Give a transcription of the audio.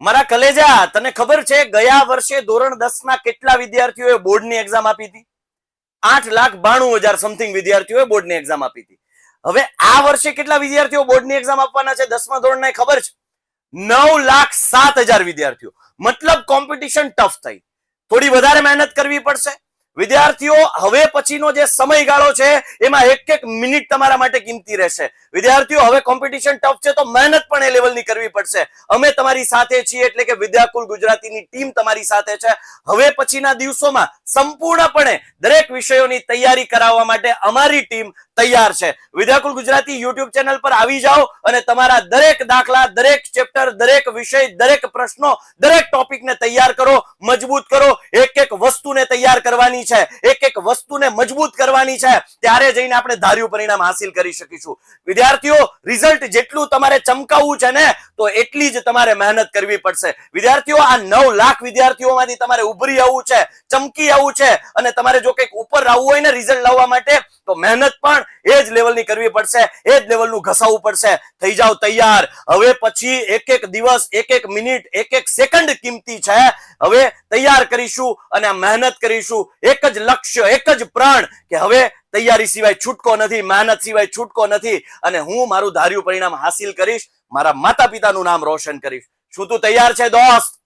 મારા કલેજા, તને ખબર છે ગયા વર્ષે ધોરણ 10 ના કેટલા વિદ્યાર્થીઓએ બોર્ડની એક્ઝામ આપી હતી? 8,92,000 સમથિંગ વિદ્યાર્થીઓએ બોર્ડની એક્ઝામ આપી હતી. હવે આ વર્ષે કેટલા વિદ્યાર્થીઓ બોર્ડની એક્ઝામ આપવાના છે 10મા ધોરણના ખબર છે? 9,07,000 વિદ્યાર્થીઓ. મતલબ કોમ્પિટિશન ટફ થઈ. થોડી વધારે મહેનત કરવી પડશે વિદ્યાર્થીઓ. હવે પછીનો જે સમયગાળો છે એમાં એક એક મિનિટ તમારા માટે કિંમતી રહેશે વિદ્યાર્થીઓ. હવે કોમ્પિટિશન ટફ છે તો મહેનત પણ એ લેવલની કરવી પડશે. અમે તમારી સાથે છીએ, એટલે કે વિદ્યાકુલ ગુજરાતીની ટીમ તમારી સાથે છે. હવે પછીના દિવસોમાં સંપૂર્ણપણે દરેક વિષયોની તૈયારી કરાવવા માટે અમારી ટીમ તૈયાર છે. વિદ્યાકુલ ગુજરાતી યુટ્યુબ ચેનલ પર આવી જાઓ અને તમારા દરેક દાખલા, દરેક ચેપ્ટર, દરેક વિષય, દરેક પ્રશ્નો, દરેક ટોપિકને તૈયાર કરો, મજબૂત કરો. એક એક વસ્તુને તૈયાર કરવાની છે, એક એક વસ્તુને મજબૂત કરવાની છે. ત્યારે જઈને આપણે ધાર્યું પરિણામ હાસિલ કરી શકીશું. વિદ્યાર્થીઓ, રિઝલ્ટ જેટલું તમારે ચમકાવવું છે ને, તો એટલી જ તમારે મહેનત કરવી પડશે. વિદ્યાર્થીઓ, આ 9 લાખ વિદ્યાર્થીઓમાંથી તમારે ઉભરી આવવું છે, ચમકી આવવું છે. અને તમારે જો કંઈક ઉપર આવવું હોય ને રિઝલ્ટ લાવવા માટે, તો મહેનત પણ એ જ લેવલની કરવી પડશે, એ જ લેવલનું ઘસાવવું પડશે. થઈ જાઓ તૈયાર. હવે પછી એક એક દિવસ, એક એક મિનિટ, એક એક સેકન્ડ કિંમતી છે. હવે તૈયાર કરીશું અને મહેનત કરીશું. એક જ લક્ષ્ય, એક જ પ્રણ કે હવે તૈયારી સિવાય છૂટકો નથી, મહેનત સિવાય છૂટકો નથી. અને હું મારું ધાર્યું પરિણામ હાસિલ કરીશ, મારા માતા પિતાનું નામ રોશન કરીશ. શું તું તૈયાર છે દોસ્ત?